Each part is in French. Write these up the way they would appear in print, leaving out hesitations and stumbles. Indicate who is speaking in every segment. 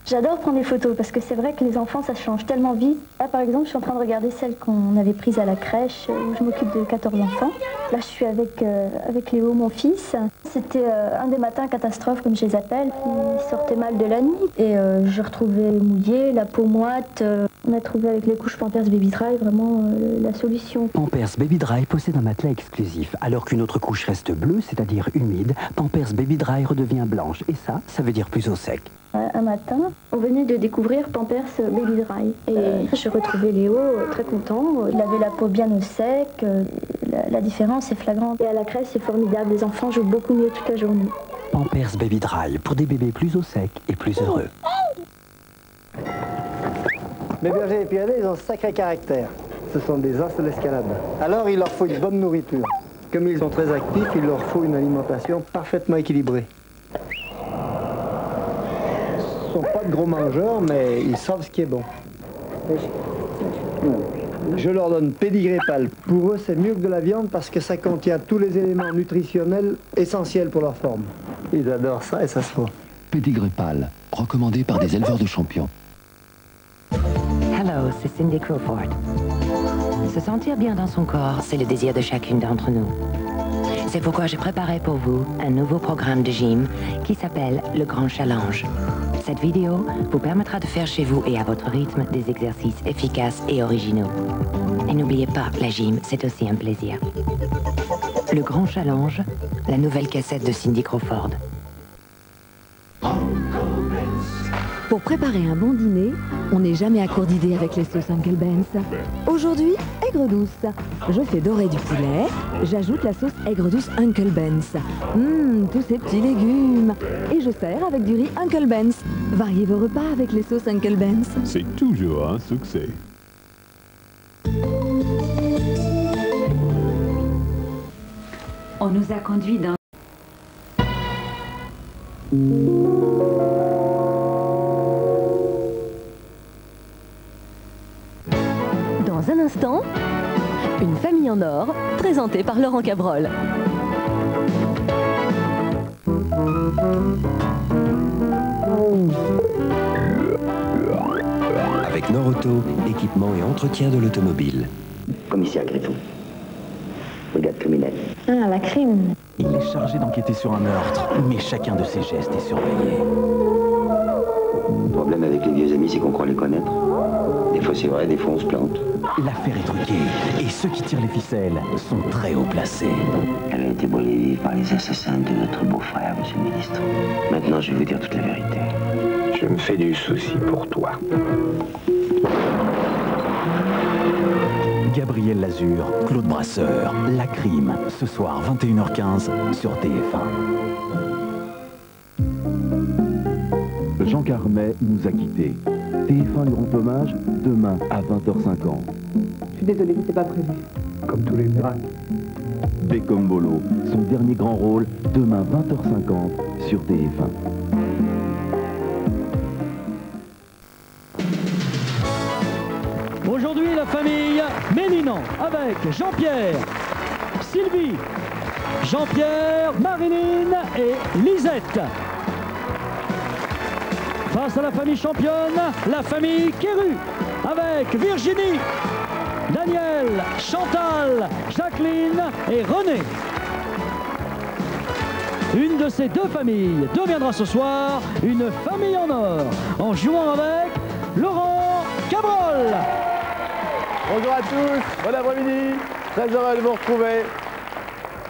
Speaker 1: J'adore prendre des photos parce que c'est vrai que les enfants ça change tellement vite. Là par exemple je suis en train de regarder celle qu'on avait prise à la crèche où je m'occupe de 14 enfants. Là je suis avec Léo mon fils. C'était un des matins catastrophes comme je les appelle. Il sortait mal de la nuit et je retrouvais mouillé, la peau moite. On a trouvé avec les couches Pampers Baby Dry vraiment la solution.
Speaker 2: Pampers Baby Dry possède un matelas exclusif. Alors qu'une autre couche reste bleue, c'est-à-dire humide, Pampers Baby Dry redevient blanche. Et ça veut dire plus au sec.
Speaker 1: Un matin, on venait de découvrir Pampers Baby Dry. Et je retrouvais Léo très content. Il avait la peau bien au sec. La différence est flagrante. Et à la crèche, c'est formidable. Les enfants jouent beaucoup mieux toute la journée.
Speaker 2: Pampers Baby Dry, pour des bébés plus au sec et plus heureux.
Speaker 3: Les bergers et pyrénées, ils ont un sacré caractère. Ce sont des as de l'escalade. Alors, il leur faut une bonne nourriture. Comme ils sont très actifs, il leur faut une alimentation parfaitement équilibrée. Ils ne sont pas de gros mangeurs, mais ils savent ce qui est bon. Je leur donne pédigré pâle. Pour eux, c'est mieux que de la viande parce que ça contient tous les éléments nutritionnels essentiels pour leur forme. Ils adorent ça et ça se voit.
Speaker 4: Pédigré pâle, recommandé par des éleveurs de champions.
Speaker 5: Hello, c'est Cindy Crawford. Se sentir bien dans son corps, c'est le désir de chacune d'entre nous. C'est pourquoi j'ai préparé pour vous un nouveau programme de gym qui s'appelle le Grand Challenge. Cette vidéo vous permettra de faire chez vous et à votre rythme des exercices efficaces et originaux. Et n'oubliez pas, la gym, c'est aussi un plaisir. Le Grand Challenge, la nouvelle cassette de Cindy Crawford.
Speaker 6: Pour préparer un bon dîner, on n'est jamais à court d'idées avec les sauces Uncle Ben's. Aujourd'hui, aigre douce. Je fais dorer du poulet, j'ajoute la sauce aigre douce Uncle Ben's. Tous ces petits légumes. Et je sers avec du riz Uncle Ben's. Variez vos repas avec les sauces Uncle Ben's.
Speaker 7: C'est toujours un succès.
Speaker 8: On nous a conduits dans...
Speaker 6: Dans un instant, une famille en or, présentée par Laurent Cabrol.
Speaker 2: Avec Norauto, équipement et entretien de l'automobile.
Speaker 9: Commissaire Griffon. Brigade criminelle.
Speaker 1: Ah, la crime.
Speaker 10: Il est chargé d'enquêter sur un meurtre, mais chacun de ses gestes est surveillé.
Speaker 9: Le problème avec les vieux amis, c'est qu'on croit les connaître. Des fois c'est vrai, des fois on se plante.
Speaker 10: L'affaire est truquée, et ceux qui tirent les ficelles sont très haut placés.
Speaker 9: Elle a été brûlée vive par les assassins de notre beau-frère, monsieur le ministre. Maintenant, je vais vous dire toute la vérité. Je me fais du souci pour toi.
Speaker 10: Gabriel Lazur, Claude Brasseur, La Crime, ce soir 21h15 sur TF1.
Speaker 7: Jean Carmet nous a quittés. TF1 lui rend hommage demain à 20h50.
Speaker 11: Je suis désolé, c'était pas prévu.
Speaker 3: Comme tous les miracles.
Speaker 7: Bécombolo, son dernier grand rôle, demain 20h50 sur TF1.
Speaker 12: Aujourd'hui, la famille Mélinan avec Jean-Pierre, Sylvie, Jean-Pierre, Marilyn et Lisette. Face à la famille championne, la famille Kéru avec Virginie, Daniel, Chantal, Jacqueline et René. Une de ces deux familles deviendra ce soir une famille en or en jouant avec Laurent Cabrol.
Speaker 13: Bonjour à tous, bon après-midi, très heureux de vous retrouver.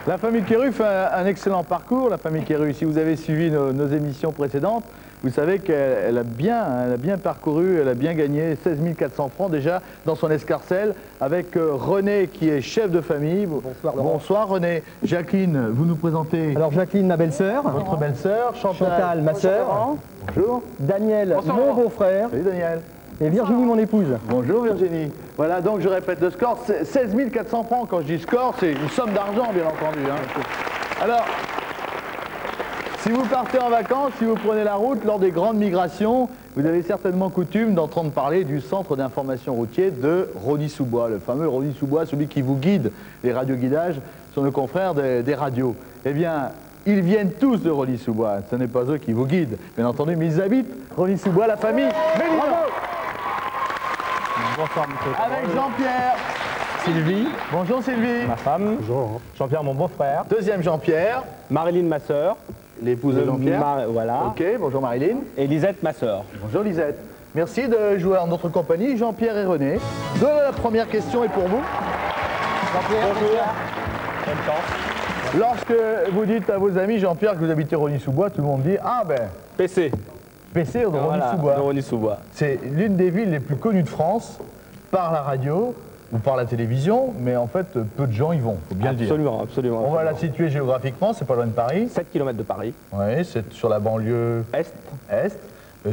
Speaker 13: La famille Kéru fait un excellent parcours. La famille Kéru, si vous avez suivi nos émissions précédentes, vous savez qu'elle a bien parcouru, elle a bien gagné 16 400 francs déjà dans son escarcelle avec René qui est chef de famille.
Speaker 3: Bonsoir Laurent.
Speaker 13: Bonsoir René. Jacqueline, vous nous présentez...
Speaker 3: Alors Jacqueline, ma belle-sœur.
Speaker 13: Votre belle-sœur.
Speaker 3: Chantal, ma sœur.
Speaker 13: Bonjour.
Speaker 3: Daniel,
Speaker 13: Bonsoir,
Speaker 3: mon
Speaker 13: Laurent.
Speaker 3: beau-frère.
Speaker 13: Salut Daniel.
Speaker 3: Et Virginie, mon épouse.
Speaker 13: Bonjour Virginie. Voilà, donc je répète le score, 16 400 francs. Quand je dis score, c'est une somme d'argent, bien entendu. Hein. Alors, si vous partez en vacances, si vous prenez la route lors des grandes migrations, vous avez certainement coutume d'entendre parler du centre d'information routier de Rosny-sous-Bois, le fameux Rosny-sous-Bois, celui qui vous guide les radioguidages, sont nos confrères des radios. Eh bien, Ils viennent tous de Rosny-sous-Bois. Ce n'est pas eux qui vous guident, bien entendu, mais ils habitent Rosny-sous-Bois, la famille Mélinan.
Speaker 14: Bonsoir, monsieur.
Speaker 13: Avec Jean-Pierre. Sylvie. Bonjour Sylvie.
Speaker 14: Ma femme. Bonjour. Jean-Pierre, mon beau-frère.
Speaker 13: Deuxième Jean-Pierre.
Speaker 14: Marilyn, ma sœur.
Speaker 13: L'épouse de Jean-Pierre.
Speaker 14: Voilà.
Speaker 13: Ok, bonjour Marilyn.
Speaker 14: Et Lisette, ma sœur.
Speaker 13: Bonjour Lisette. Merci de jouer en notre compagnie, Jean-Pierre et René. La première question est pour vous. Jean-Pierre. Bonjour.
Speaker 14: Bonne chance.
Speaker 13: Lorsque vous dites à vos amis, Jean-Pierre, que vous habitez Rosny-sous-Bois, tout le monde dit « Ah ben,
Speaker 14: PC.
Speaker 13: PC de Rosny-sous-Bois.
Speaker 14: De Rosny-sous-Bois.
Speaker 13: C'est l'une des villes les plus connues de France par la radio ou par la télévision, mais en fait, peu de gens y vont, faut bien le dire.
Speaker 14: Absolument, absolument.
Speaker 13: On va la situer géographiquement, c'est pas loin de Paris.
Speaker 14: 7 km de Paris.
Speaker 13: Oui, c'est sur la banlieue
Speaker 14: Est.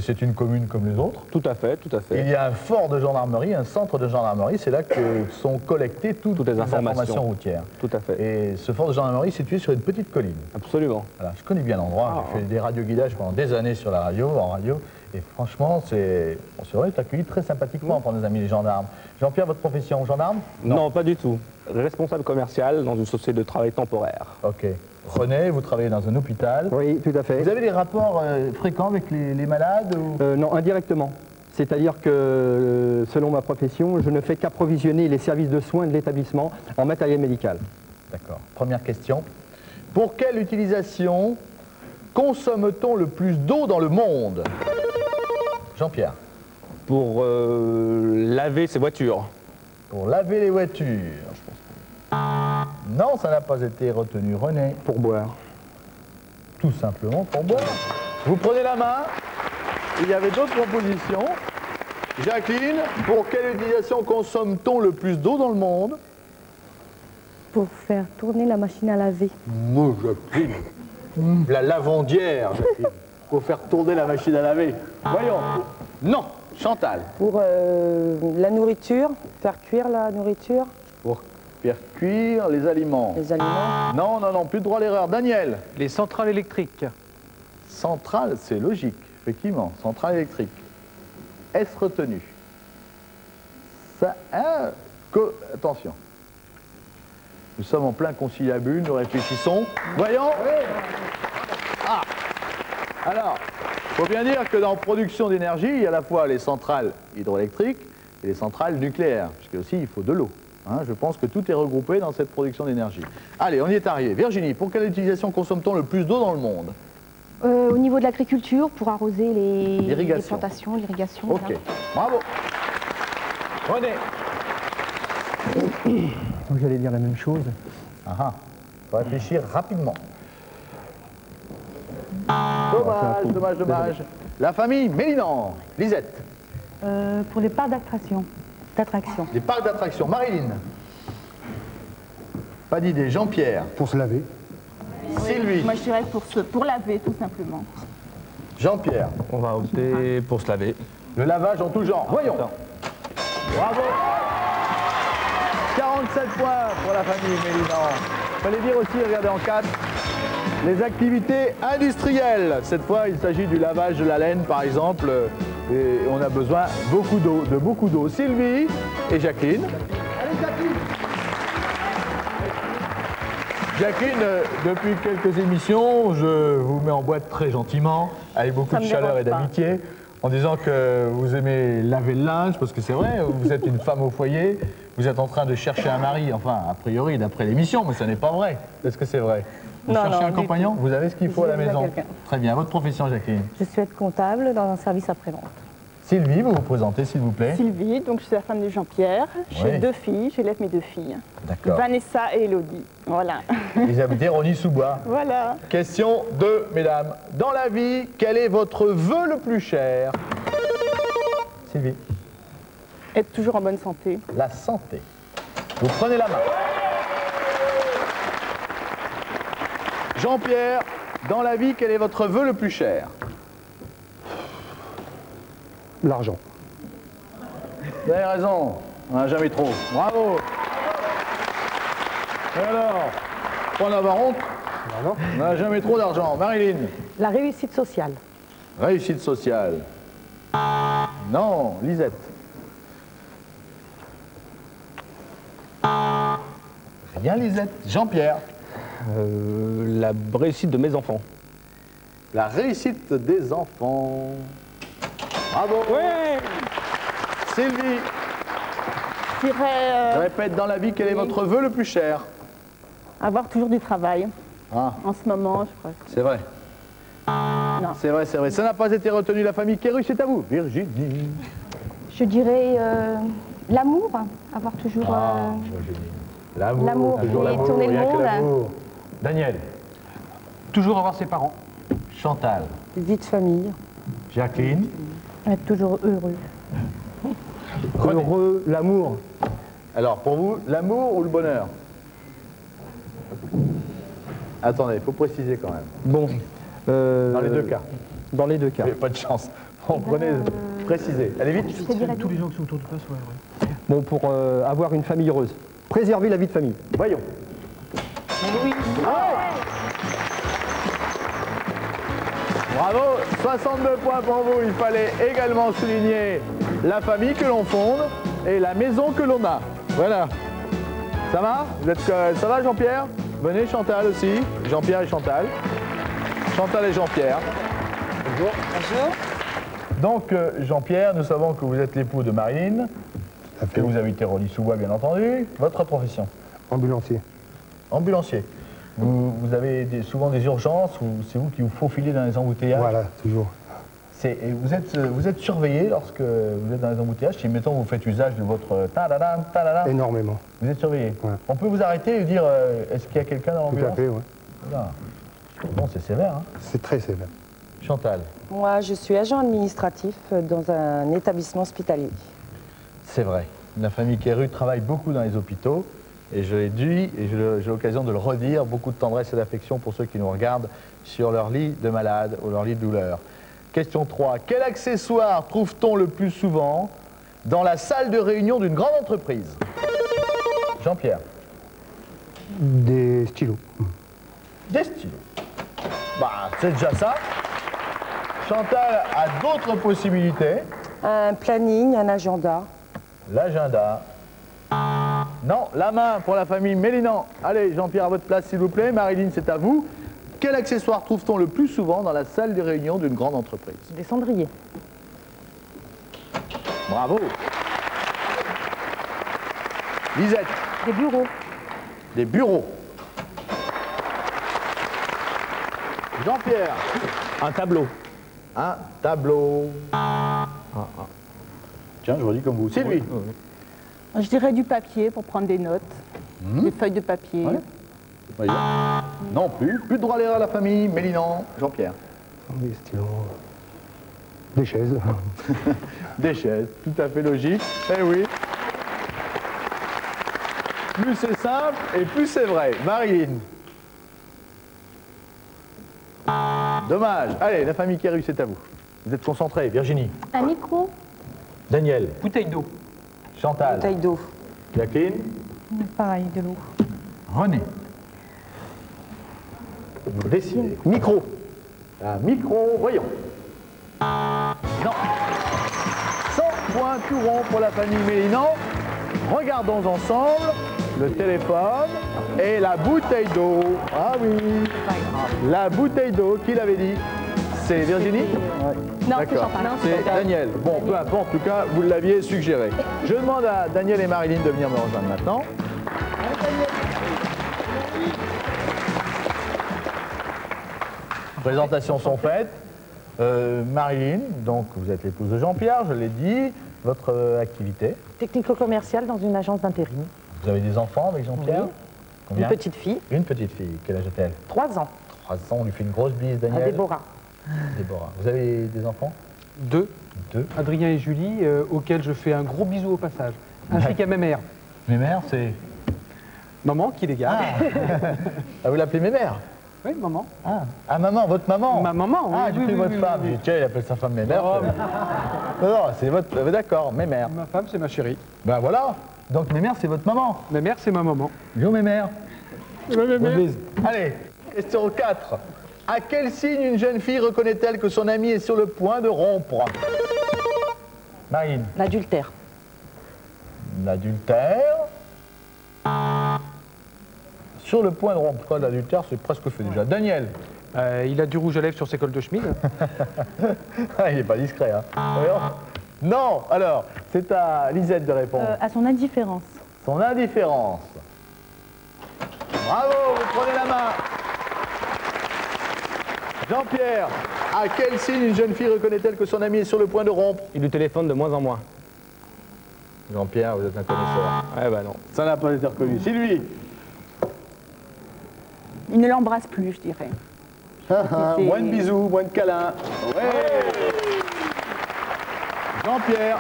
Speaker 13: C'est une commune comme les autres.
Speaker 14: Tout à fait, tout à fait.
Speaker 13: Il y a un fort de gendarmerie, un centre de gendarmerie, c'est là que sont collectées toutes les informations routières.
Speaker 14: Tout à fait.
Speaker 13: Et ce fort de gendarmerie est situé sur une petite colline.
Speaker 14: Absolument.
Speaker 13: Voilà, je connais bien l'endroit, j'ai fait des radioguidages pendant des années sur la radio, en radio, et franchement, on se est accueilli très sympathiquement par nos amis les gendarmes. Jean-Pierre, votre profession, gendarme?
Speaker 14: Non, pas du tout. Responsable commercial dans une société de travail temporaire.
Speaker 13: Ok. René, vous travaillez dans un hôpital.
Speaker 15: Oui, tout à fait.
Speaker 13: Vous avez des rapports fréquents avec les malades ou...
Speaker 15: Non, indirectement. C'est-à-dire que, selon ma profession, je ne fais qu'approvisionner les services de soins de l'établissement en matériel médical.
Speaker 13: D'accord. Première question. Pour quelle utilisation consomme-t-on le plus d'eau dans le monde? Jean-Pierre.
Speaker 14: Pour laver ses voitures.
Speaker 13: Pour laver les voitures, je pense. Non, ça n'a pas été retenu. René.
Speaker 15: Pour boire.
Speaker 13: Tout simplement pour boire. Vous prenez la main. Il y avait d'autres propositions. Jacqueline, pour quelle utilisation consomme-t-on le plus d'eau dans le monde?
Speaker 16: Pour faire tourner la machine à laver.
Speaker 13: Moi, Jacqueline. La lavandière, Jacqueline. Pour faire tourner la machine à laver. Voyons. Non. Chantal.
Speaker 11: Pour la nourriture, faire cuire la nourriture.
Speaker 13: Pour faire cuire les aliments.
Speaker 11: Les aliments.
Speaker 13: Non, non, non, plus de droit à l'erreur. Daniel.
Speaker 17: Les centrales électriques.
Speaker 13: Centrale, c'est logique, effectivement. Centrale électrique. Est-ce retenu? Ça, hein, attention. Nous sommes en plein conciliabule, nous réfléchissons. Voyons. Ah. Alors, il faut bien dire que dans production d'énergie, il y a à la fois les centrales hydroélectriques et les centrales nucléaires, puisque aussi il faut de l'eau. Hein, je pense que tout est regroupé dans cette production d'énergie. Allez, on y est arrivé. Virginie, pour quelle utilisation consomme-t-on le plus d'eau dans le monde?
Speaker 1: Au niveau de l'agriculture, pour arroser les plantations, l'irrigation.
Speaker 13: Ok, voilà. Bravo. René.
Speaker 15: J'allais dire la même chose.
Speaker 13: Ah, faut réfléchir rapidement. Dommage, dommage, dommage. La famille Mélinan. Lisette.
Speaker 16: Pour les parcs d'attraction.
Speaker 13: Les parcs d'attraction. Marilyn. Pas d'idée. Jean-Pierre.
Speaker 3: Pour se laver.
Speaker 13: Sylvie.
Speaker 18: Moi je dirais pour laver tout simplement.
Speaker 13: Jean-Pierre.
Speaker 14: On va opter pour se laver.
Speaker 13: Le lavage en tout genre. Voyons. Bravo. 47 points pour la famille Mélinan. Fallait dire aussi, regardez en 4, les activités industrielles. Cette fois, il s'agit du lavage de la laine, par exemple. Et on a besoin de beaucoup d'eau. Sylvie et Jacqueline. Allez, Jacqueline. Jacqueline, depuis quelques émissions, je vous mets en boîte très gentiment, avec beaucoup de chaleur et d'amitié, en disant que vous aimez laver le linge, parce que c'est vrai, vous êtes une femme au foyer, vous êtes en train de chercher un mari, enfin, a priori, d'après l'émission, mais ça n'est pas vrai. Est-ce que c'est vrai? Vous cherchez un compagnon? Vous avez ce qu'il faut à la maison? Très bien. Votre profession, Jacqueline?
Speaker 16: Je suis aide-comptable dans un service après-vente.
Speaker 13: Sylvie, vous vous présentez, s'il vous plaît.
Speaker 18: Sylvie, donc je suis la femme de Jean-Pierre. J'ai 2 filles, j'élève mes 2 filles.
Speaker 13: D'accord.
Speaker 18: Vanessa et Elodie. Voilà.
Speaker 13: Vous habitez Rosny-sous-Bois.
Speaker 18: Voilà.
Speaker 13: Question 2, mesdames. Dans la vie, quel est votre vœu le plus cher? Sylvie.
Speaker 18: Être toujours en bonne santé.
Speaker 13: La santé. Vous prenez la main. Jean-Pierre, dans la vie, quel est votre vœu le plus cher?
Speaker 3: L'argent.
Speaker 13: Vous avez raison, on n'a jamais trop. Bravo. Et alors, pas en avoir honte? On n'a jamais trop d'argent. Marilyn.
Speaker 16: La réussite sociale.
Speaker 13: Réussite sociale. Non, Lisette. Rien, Lisette. Jean-Pierre.
Speaker 14: La réussite de mes enfants.
Speaker 13: La réussite des enfants. Bravo.
Speaker 14: Ouais.
Speaker 13: Sylvie.
Speaker 18: Je dirais...
Speaker 13: Je répète dans la vie, quel est votre vœu le plus cher?
Speaker 18: Avoir toujours du travail.
Speaker 13: Ah.
Speaker 18: En ce moment, je crois.
Speaker 13: C'est vrai.
Speaker 18: Non.
Speaker 13: C'est vrai, c'est vrai. Ça n'a pas été retenu. La famille Kéru, c'est à vous. Virginie.
Speaker 1: Je dirais l'amour, avoir toujours... L'amour,
Speaker 13: toujours
Speaker 1: et
Speaker 13: l'amour,
Speaker 1: tourner le
Speaker 13: rien que
Speaker 1: monde.
Speaker 13: l'amour. Daniel.
Speaker 12: Toujours avoir ses parents.
Speaker 13: Chantal.
Speaker 11: Vie de famille.
Speaker 13: Jacqueline.
Speaker 16: Être toujours heureux.
Speaker 15: Heureux, l'amour.
Speaker 13: Alors, pour vous, l'amour ou le bonheur? Attendez, il faut préciser quand même.
Speaker 15: Bon.
Speaker 13: Dans les deux cas.
Speaker 15: Dans les deux cas.
Speaker 13: Vous n'avez pas de chance. Bon, prenez, précisez. Allez vite.
Speaker 12: Tous les gens qui sont autour de toi soient heureux.
Speaker 15: Bon, pour avoir une famille heureuse. Préserver la vie de famille.
Speaker 13: Voyons.
Speaker 18: Oui.
Speaker 13: Bravo, 62 points pour vous. Il fallait également souligner la famille que l'on fonde et la maison que l'on a. Voilà. Ça va? Vous êtes, ça va Jean-Pierre? Venez, Chantal aussi. Jean-Pierre et Chantal. Chantal et Jean-Pierre. Bonjour.
Speaker 11: Bonjour.
Speaker 13: Donc, Jean-Pierre, nous savons que vous êtes l'époux de Marine, que vous habitez Rosny-sous-Bois, bien entendu. Votre profession?
Speaker 3: Ambulancier.
Speaker 13: Ambulancier. Vous avez souvent des urgences ou c'est vous qui vous faufilez dans les embouteillages?
Speaker 3: Voilà, toujours.
Speaker 13: Et vous êtes surveillé lorsque vous êtes dans les embouteillages, si mettons vous faites usage de votre ta-da-da.
Speaker 3: Énormément.
Speaker 13: Vous êtes surveillé.
Speaker 3: Ouais.
Speaker 13: On peut vous arrêter et dire est-ce qu'il y a quelqu'un dans l'ambulance?
Speaker 3: Tout à fait, oui.
Speaker 13: Voilà. Bon, c'est sévère, hein?
Speaker 3: C'est très sévère.
Speaker 13: Chantal.
Speaker 11: Moi, je suis agent administratif dans un établissement hospitalier.
Speaker 13: C'est vrai. La famille Kéru travaille beaucoup dans les hôpitaux. Et je l'ai dit, et j'ai l'occasion de le redire, beaucoup de tendresse et d'affection pour ceux qui nous regardent sur leur lit de malade ou leur lit de douleur. Question 3. Quel accessoire trouve-t-on le plus souvent dans la salle de réunion d'une grande entreprise? Jean-Pierre.
Speaker 3: Des stylos.
Speaker 13: Des stylos. Bah, c'est déjà ça. Chantal a d'autres possibilités.
Speaker 11: Un planning, un agenda.
Speaker 13: L'agenda. Non, la main pour la famille Mélinan. Allez, Jean-Pierre, à votre place, s'il vous plaît. Marilyn, c'est à vous. Quel accessoire trouve-t-on le plus souvent dans la salle de réunion d'une grande entreprise?
Speaker 18: Des cendriers.
Speaker 13: Bravo. Lisette.
Speaker 18: Des bureaux.
Speaker 13: Des bureaux. Jean-Pierre.
Speaker 14: Un tableau.
Speaker 13: Un tableau. Tiens, je redis comme vous. Sylvie.
Speaker 18: Je dirais du papier pour prendre des notes. Des feuilles de papier.
Speaker 13: Ouais. Voyons. Non plus. Plus de droit à l'erreur à la famille. Mélinan. Jean-Pierre.
Speaker 3: Des stylos. Des chaises.
Speaker 13: Des chaises. Tout à fait logique. Eh oui. Plus c'est simple et plus c'est vrai. Marilyn. Dommage. Allez, la famille Kéru, c'est à vous. Vous êtes concentrés. Virginie.
Speaker 1: Un micro.
Speaker 13: Daniel.
Speaker 12: Bouteille d'eau.
Speaker 13: Chantal.
Speaker 11: Bouteille d'eau.
Speaker 13: Jacqueline.
Speaker 16: Pareil, de l'eau.
Speaker 13: René. Vous décidez. Micro. Un micro, voyons. Non. 100 points tout rond pour la famille Mélinan. Regardons ensemble le téléphone et la bouteille d'eau. Ah oui. La bouteille d'eau, qui l'avait dit? C'est Virginie?
Speaker 18: Non, c'est
Speaker 13: D'accord.
Speaker 18: Chantal.
Speaker 13: C'est Daniel. Bon, peu importe, en tout cas, vous l'aviez suggéré. Je demande à Daniel et Marilyn de venir me rejoindre maintenant. Présentations sont faites. Marilyn, donc vous êtes l'épouse de Jean-Pierre, je l'ai dit. Votre activité?
Speaker 18: Technico-commercial dans une agence d'intérim.
Speaker 13: Vous avez des enfants avec Jean-Pierre?
Speaker 18: Oui.
Speaker 13: Combien?
Speaker 18: Une petite fille.
Speaker 13: Une petite fille. Quel âge a-t-elle?
Speaker 18: 3 ans.
Speaker 13: 3 ans, on lui fait une grosse bise, Daniel.
Speaker 18: À Déborah.
Speaker 13: Déborah. Vous avez des enfants?
Speaker 12: 2.
Speaker 13: 2.
Speaker 12: Adrien et Julie, auxquels je fais un gros bisou au passage. Ainsi qu'à Mémère.
Speaker 13: Mémère, c'est...
Speaker 12: Maman qui les garde.
Speaker 13: Ah, vous l'appelez Mémère?
Speaker 12: Oui, maman.
Speaker 13: Ah, maman, votre maman?
Speaker 12: Ma maman, oui.
Speaker 13: Ah, j'ai pris votre femme. J'ai dit, tiens, il appelle sa femme Mémère.
Speaker 12: Non,
Speaker 13: non, c'est votre... D'accord, Mémère.
Speaker 12: Ma femme, c'est ma chérie.
Speaker 13: Ben voilà. Donc Mémère, c'est votre maman.
Speaker 12: Mémère, c'est ma maman.
Speaker 13: Bonjour Mémère.
Speaker 12: Mémère.
Speaker 13: Allez, question 4. À quel signe une jeune fille reconnaît-elle que son ami est sur le point de rompre? Marine.
Speaker 18: L'adultère.
Speaker 13: L'adultère. sur le point de rompre. Quoi, l'adultère, c'est presque fait déjà. Daniel.
Speaker 14: Il a du rouge à lèvres sur ses cols de chemise.
Speaker 13: Il n'est pas discret, hein. Voyons. Non. Alors, c'est à Lisette de répondre.
Speaker 18: À son indifférence.
Speaker 13: Son indifférence. Bravo, vous prenez la main. Jean-Pierre, à quel signe une jeune fille reconnaît-elle que son ami est sur le point de rompre?
Speaker 14: Il lui téléphone de moins en moins.
Speaker 13: Jean-Pierre, vous êtes un connaisseur.
Speaker 14: Eh ben non.
Speaker 13: Ça n'a pas été reconnu. Sylvie.
Speaker 18: Il ne l'embrasse plus, je dirais.
Speaker 13: Moins de bisous, moins de câlins. Ouais. Jean-Pierre.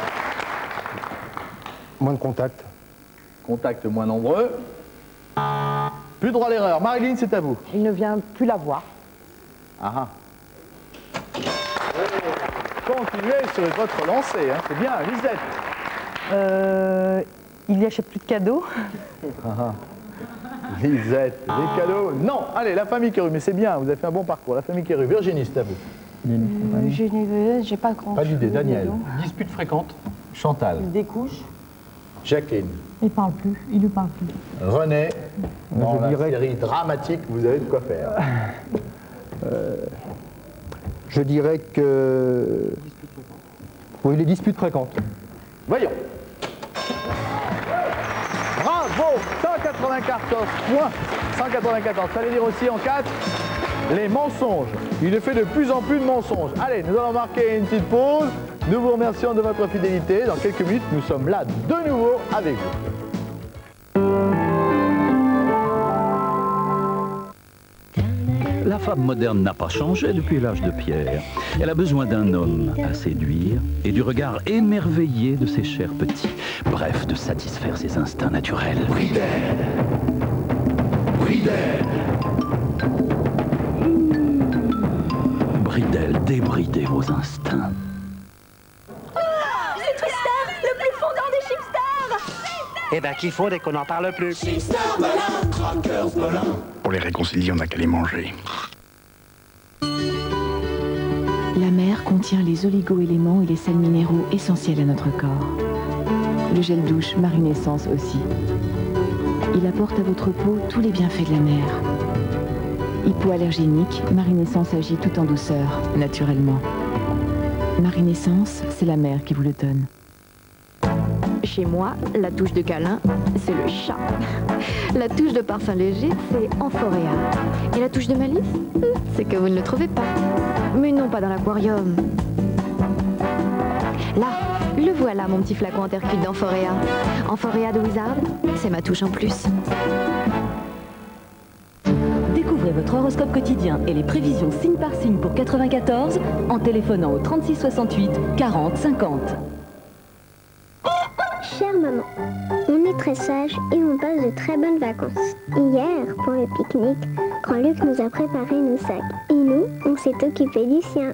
Speaker 15: Moins de contact.
Speaker 13: Contact moins nombreux. Plus droit à l'erreur. Marilyn, c'est à vous.
Speaker 11: Il ne vient plus la voir.
Speaker 13: Ah ah. Continuez sur votre lancée, hein. C'est bien. Lisette.
Speaker 16: Il lui achète plus de cadeaux.
Speaker 13: Lisette, les cadeaux. Non, allez, la famille Quérus, mais c'est bien, vous avez fait un bon parcours. La famille Quérus. Virginie, c'est à vous.
Speaker 16: J'ai pas grand.
Speaker 13: Pas d'idée. Daniel.
Speaker 14: Dispute fréquente.
Speaker 13: Chantal.
Speaker 11: Il découche.
Speaker 13: Jacqueline.
Speaker 16: Il parle plus. Il lui parle plus.
Speaker 13: René. Dans la série dramatique, vous avez de quoi faire.
Speaker 15: Je dirais que... Oui, les disputes fréquentes.
Speaker 13: Voyons. Bravo, 194 points. 194. Fallait dire aussi en 4, les mensonges. Il fait de plus en plus de mensonges. Allez, nous allons marquer une petite pause. Nous vous remercions de votre fidélité. Dans quelques minutes, nous sommes là de nouveau avec vous.
Speaker 10: La femme moderne n'a pas changé depuis l'âge de pierre. Elle a besoin d'un homme à séduire et du regard émerveillé de ses chers petits. Bref, de satisfaire ses instincts naturels.
Speaker 17: Bridel. Bridel.
Speaker 10: Bridel, débridez vos instincts.
Speaker 1: C'est Twister, le plus fondant des chipsters.
Speaker 2: Eh ben, qu'il faut dès qu'on n'en parle plus.
Speaker 17: Chipster Melun, Crackers Melun.
Speaker 19: Pour les réconcilier, on n'a qu'à les manger.
Speaker 6: La mer contient les oligo-éléments et les sels minéraux essentiels à notre corps. Le gel douche Marinessence aussi. Il apporte à votre peau tous les bienfaits de la mer. Hypoallergénique, Marinessence agit tout en douceur, naturellement. Marinessence, c'est la mer qui vous le donne.
Speaker 1: Chez moi, la touche de câlin, c'est le chat. La touche de parfum léger, c'est Amphoréa. Et la touche de malice, c'est que vous ne le trouvez pas. Mais non, pas dans l'aquarium. Là, le voilà, mon petit flacon en terre cuite d'Amphoréa. Amphoréa de Wizard, c'est ma touche en plus.
Speaker 6: Découvrez votre horoscope quotidien et les prévisions signe par signe pour 94 en téléphonant au 36 68 40 50.
Speaker 20: Chère maman, on est très sage et on passe de très bonnes vacances. Hier, pour le pique-nique, Grand-Luc nous a préparé nos sacs. Et nous, on s'est occupé du sien.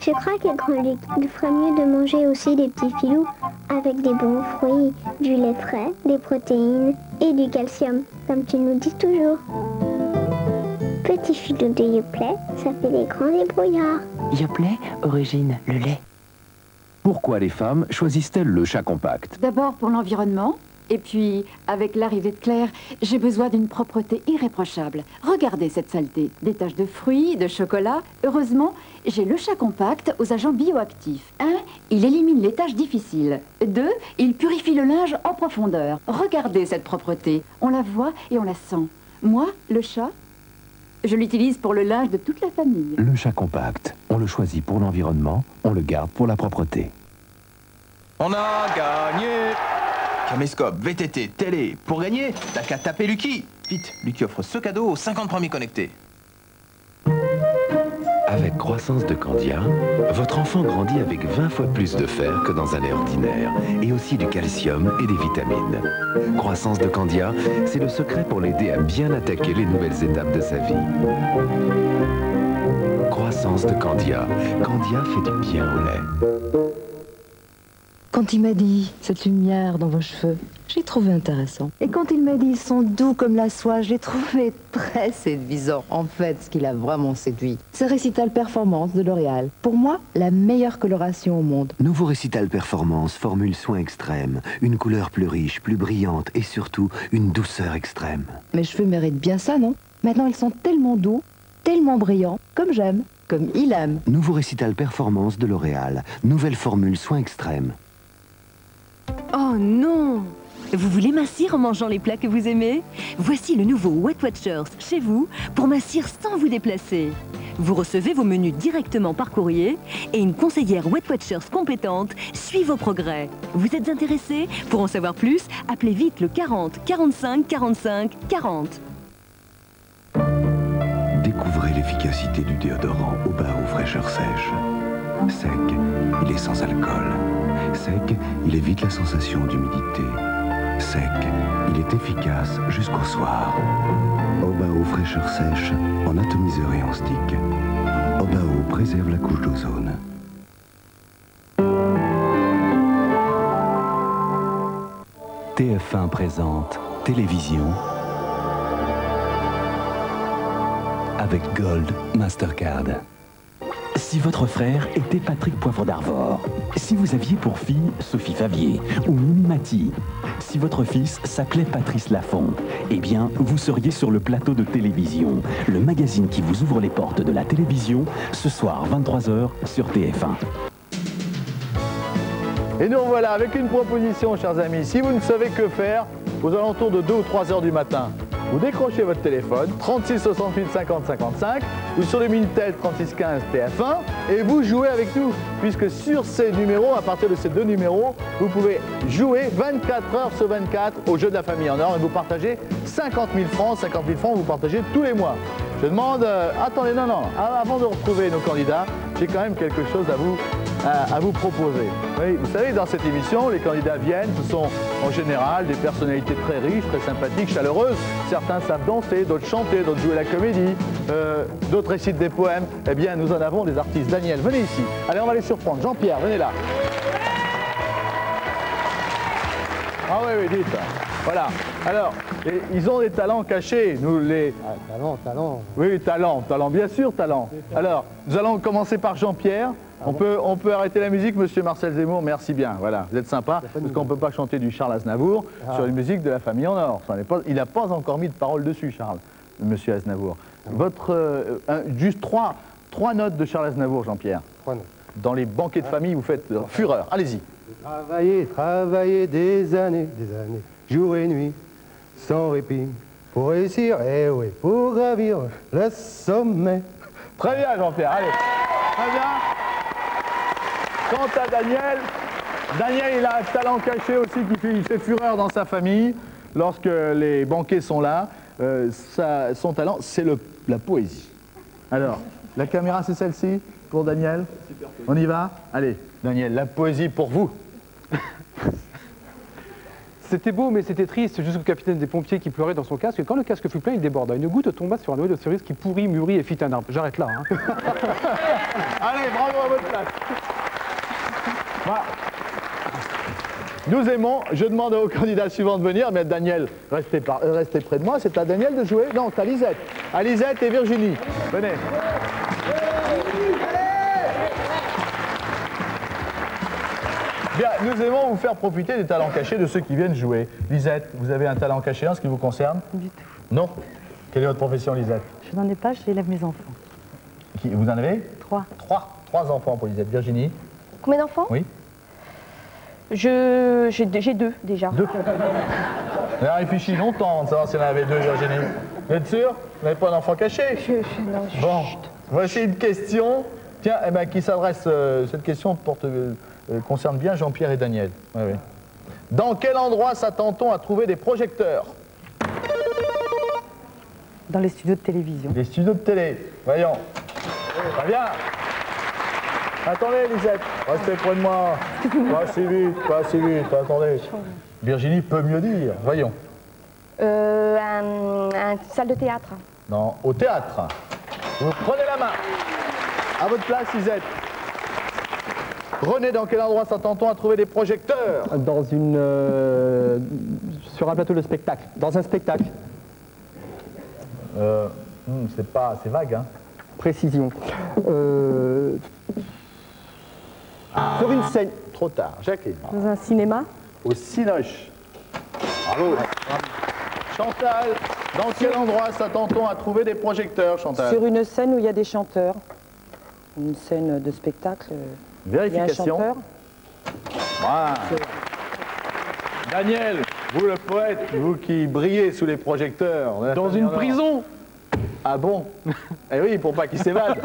Speaker 20: Je crois que Grand-Luc, il ferait mieux de manger aussi des petits filous avec des bons fruits, du lait frais, des protéines et du calcium, comme tu nous dis toujours. Petit filou de Yoplait, ça fait des grands débrouillards.
Speaker 5: Yoplait, origine, le lait.
Speaker 7: Pourquoi les femmes choisissent-elles le chat compact?
Speaker 8: D'abord pour l'environnement, et puis avec l'arrivée de Claire, j'ai besoin d'une propreté irréprochable. Regardez cette saleté, des taches de fruits, de chocolat. Heureusement, j'ai le chat compact aux agents bioactifs. 1, il élimine les tâches difficiles. 2, il purifie le linge en profondeur. Regardez cette propreté, on la voit et on la sent. Moi, le chat, je l'utilise pour le linge de toute la famille.
Speaker 7: Le chat compact, on le choisit pour l'environnement, on le garde pour la propreté.
Speaker 21: On a gagné! Caméscope, VTT, télé. Pour gagner, t'as qu'à taper Lucky. Vite, Lucky offre ce cadeau aux 50 premiers connectés.
Speaker 4: Avec Croissance de Candia, votre enfant grandit avec 20 fois plus de fer que dans un lait ordinaire, et aussi du calcium et des vitamines. Croissance de Candia, c'est le secret pour l'aider à bien attaquer les nouvelles étapes de sa vie. Croissance de Candia. Candia fait du bien au lait.
Speaker 9: Quand il m'a dit cette lumière dans vos cheveux, j'ai trouvé intéressant. Et quand il m'a dit ils sont doux comme la soie, j'ai trouvé très séduisant. En fait, ce qui l'a vraiment séduit, c'est Récital Performance de L'Oréal. Pour moi, la meilleure coloration au monde.
Speaker 2: Nouveau Récital Performance, formule soin extrême. Une couleur plus riche, plus brillante et surtout une douceur extrême.
Speaker 9: Mes cheveux méritent bien ça, non? Maintenant, ils sont tellement doux, tellement brillants, comme j'aime, comme il aime.
Speaker 2: Nouveau Récital Performance de L'Oréal. Nouvelle formule soin extrême.
Speaker 22: Oh non! Vous voulez mincir en mangeant les plats que vous aimez? Voici le nouveau Weight Watchers chez vous pour mincir sans vous déplacer. Vous recevez vos menus directement par courrier et une conseillère Weight Watchers compétente suit vos progrès. Vous êtes intéressé? Pour en savoir plus, appelez vite le 40 45 45 40.
Speaker 4: Découvrez l'efficacité du déodorant Obao fraîcheur sèche. Sec, il est sans alcool. Sec, il évite la sensation d'humidité. Sec, il est efficace jusqu'au soir. Obao fraîcheur sèche en atomiseur et en stick. Obao préserve la couche d'ozone.
Speaker 2: TF1 présente Télévision avec Gold Mastercard. Si votre frère était Patrick Poivre d'Arvor, si vous aviez pour fille Sophie Favier ou Mimi Mati, si votre fils s'appelait Patrice Laffont, eh bien, vous seriez sur le plateau de Télévision, le magazine qui vous ouvre les portes de la télévision, ce soir 23h sur TF1.
Speaker 13: Et nous voilà avec une proposition, chers amis. Si vous ne savez que faire, aux alentours de 2 ou 3 heures du matin, vous décrochez votre téléphone, 36 68 50 55, ou sur le Minitel 36 15 TF1, et vous jouez avec nous. Puisque sur ces numéros, à partir de ces 2 numéros, vous pouvez jouer 24 heures sur 24 au jeu de la famille en or, et vous partagez 50 000 francs. 50 000 francs, vous partagez tous les mois. Je demande... attendez, non, avant de retrouver nos candidats, j'ai quand même quelque chose à vous proposer. Oui, vous savez, dans cette émission, les candidats viennent, ce sont en général des personnalités très riches, très sympathiques, chaleureuses. Certains savent danser, d'autres chanter, d'autres jouer la comédie, d'autres récitent des poèmes. Eh bien, nous en avons des artistes. Daniel, venez ici. Allez, on va les surprendre. Jean-Pierre, venez là. Ah oui, dites. Voilà. Alors, ils ont des talents cachés, nous les...
Speaker 3: Ah, talent.
Speaker 13: Oui, talent, bien sûr, talent. Alors, nous allons commencer par Jean-Pierre. On peut arrêter la musique, monsieur Marcel Zemmour, merci bien. Voilà, vous êtes sympa, parce qu'on ne peut pas chanter du Charles Aznavour sur une musique de la famille en or. Il n'a pas encore mis de paroles dessus, Charles, monsieur Aznavour. Juste trois notes de Charles Aznavour, Jean-Pierre.
Speaker 3: 3 notes.
Speaker 13: Dans les banquets de famille, vous faites fureur. Allez-y.
Speaker 3: Travailler des années, jour et nuit, sans répit, pour réussir, pour gravir le sommet.
Speaker 13: Très bien, Jean-Pierre, allez. Très bien. Quant à Daniel, il a un talent caché aussi qui fait fureur dans sa famille. Lorsque les banquets sont là, son talent, c'est la poésie. Alors, la caméra, c'est celle-ci pour Daniel. On y va? Allez, Daniel, la poésie pour vous.
Speaker 23: C'était beau, mais c'était triste, jusqu'au capitaine des pompiers qui pleurait dans son casque. Et quand le casque fut plein, il déborda. Une goutte tomba sur un noyau de cerise qui pourrit, mûrit et fit un arbre. J'arrête là. Hein.
Speaker 13: Allez, bravo à votre place. Voilà. Nous aimons, je demande aux candidats suivants de venir, mais Daniel, restez près de moi. C'est à Daniel de jouer? Non, c'est à Lisette. À Lisette et Virginie. Venez. Bien, nous aimons vous faire profiter des talents cachés de ceux qui viennent jouer. Lisette, vous avez un talent caché en ce qui vous concerne?
Speaker 16: Du tout.
Speaker 13: Non? Quelle est votre profession, Lisette?
Speaker 16: Je n'en ai pas, j'élève mes enfants.
Speaker 13: Vous en avez?
Speaker 16: 3.
Speaker 13: 3 enfants pour Lisette. Virginie?
Speaker 16: Combien d'enfants?
Speaker 13: Oui.
Speaker 16: J'ai 2 déjà.
Speaker 13: 2. Elle a réfléchi longtemps avant de savoir si elle en avait 2, Virginie. Vous êtes sûr? Vous n'avez pas d'enfant caché?
Speaker 16: Non,
Speaker 13: bon, voici une question. Tiens, qui s'adresse, cette question concerne bien Jean-Pierre et Daniel. Oui. Dans quel endroit s'attend-on à trouver des projecteurs?
Speaker 16: Dans les studios de télévision.
Speaker 13: Les studios de télé, voyons. Très bien. Attendez, Lisette, restez près de moi. Pas si vite, attendez. Virginie peut mieux dire, voyons.
Speaker 16: Une salle de théâtre.
Speaker 13: Non, au théâtre. Vous prenez la main. À votre place, Lisette. René, dans quel endroit s'attend-on à trouver des projecteurs?
Speaker 15: Dans une... sur un plateau de spectacle. Dans un spectacle.
Speaker 13: C'est vague, hein.
Speaker 15: Précision. Sur une scène.
Speaker 13: Trop tard. Jacqueline.
Speaker 16: Dans un cinéma.
Speaker 13: Au Cinoche. Bravo. Chantal, dans quel endroit s'attend-on à trouver des projecteurs, Chantal?
Speaker 11: Sur une scène où il y a des chanteurs. Une scène de spectacle.
Speaker 13: Vérification.
Speaker 11: Il y a un chanteur.
Speaker 13: Voilà. Daniel, vous le poète, vous qui brillez sous les projecteurs.
Speaker 23: Dans une prison.
Speaker 13: Ah bon? Eh oui, pour pas qu'il s'évade.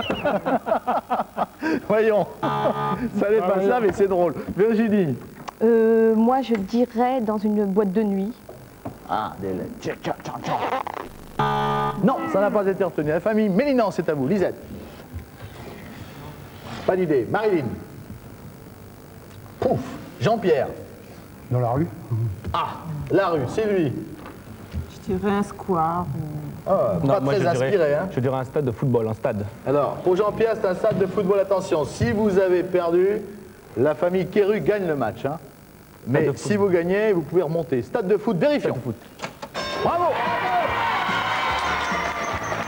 Speaker 13: Voyons. Ça n'est pas ça, mais c'est drôle. Virginie.
Speaker 16: Moi, je dirais dans une boîte de nuit.
Speaker 13: Ah, non, ça n'a pas été retenu. La famille Mélinan, c'est à vous. Lisette. Pas d'idée. Marilyn. Pouf. Jean-Pierre.
Speaker 23: Dans la rue.
Speaker 13: Ah, la rue, c'est lui.
Speaker 11: Je dirais un square.
Speaker 13: Pas très inspiré, hein.
Speaker 15: Je dirais un stade de football, un stade.
Speaker 13: Alors, pour Jean-Pierre, c'est un stade de football. Attention, si vous avez perdu, la famille Kéru gagne le match. Hein. Mais si vous gagnez, vous pouvez remonter. Stade de foot, vérifions. Bravo!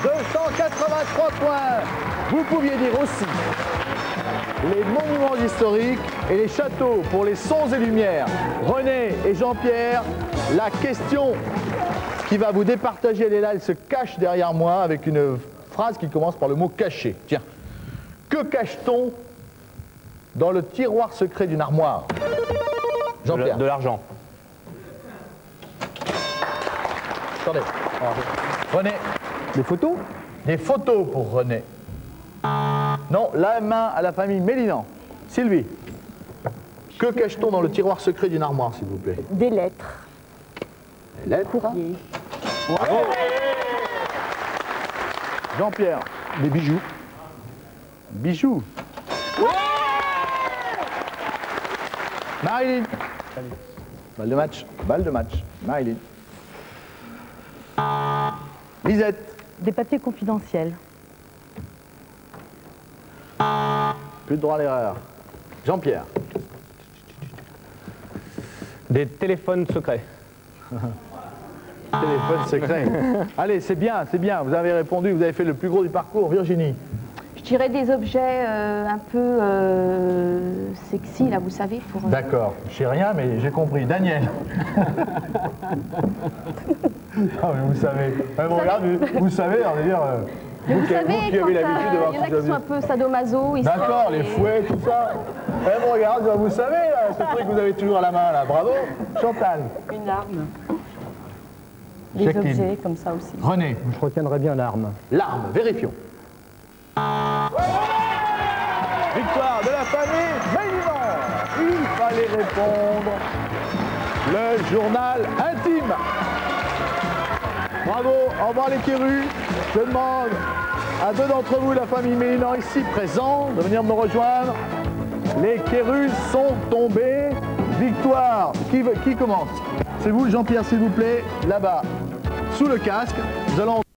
Speaker 13: 283 points. Vous pouviez dire aussi les monuments historiques et les châteaux pour les sons et lumières. René et Jean-Pierre, la question qui va vous départager, elle est là, elle se cache derrière moi avec une phrase qui commence par le mot caché. Tiens, que cache-t-on dans le tiroir secret d'une armoire? Jean-Pierre.
Speaker 15: De l'argent.
Speaker 13: Attendez. René.
Speaker 15: Des photos?
Speaker 13: Des photos pour René. Non, la main à la famille Mélinan. Sylvie. Que cache-t-on dans le tiroir secret d'une armoire, s'il vous plaît?
Speaker 16: Des lettres.
Speaker 13: Des lettres.
Speaker 16: Courrier.
Speaker 13: Bravo. Jean-Pierre.
Speaker 15: Des bijoux.
Speaker 13: Bijoux. Marilyn. Balle de match. Balle de match. Marilyn. Lisette.
Speaker 16: Des papiers confidentiels.
Speaker 13: Plus de droit à l'erreur. Jean-Pierre.
Speaker 15: Des téléphones secrets.
Speaker 13: Téléphone secret. Allez, c'est bien, c'est bien. Vous avez répondu, vous avez fait le plus gros du parcours. Virginie.
Speaker 1: Je dirais des objets un peu sexy, là, vous savez, pour...
Speaker 13: D'accord. Je sais rien, mais j'ai compris. Daniel. Ah, mais vous savez. Bon, regarde, vous savez, on va dire...
Speaker 1: vous savez,
Speaker 13: vous qui avez l'habitude de voir
Speaker 1: il y en a
Speaker 13: tout
Speaker 1: qui sont un peu sadomaso.
Speaker 13: D'accord, les fouets, tout ça. Bon, regarde, vous savez, là, ce truc que vous avez toujours à la main, là. Bravo. Chantal.
Speaker 16: Une arme. Des
Speaker 13: Jacqueline.
Speaker 16: objets comme ça aussi.
Speaker 13: René.
Speaker 15: Je retiendrai bien l'arme.
Speaker 13: L'arme, vérifions. Victoire de la famille Mélinan. Il fallait répondre. Le journal intime. Bravo, au revoir les Kérus. Je demande à deux d'entre vous, la famille Mélinan ici présent, de venir me rejoindre. Les Kérus sont tombés. Victoire. Qui commence? C'est vous, Jean-Pierre, s'il vous plaît, là-bas, sous le casque. Nous allons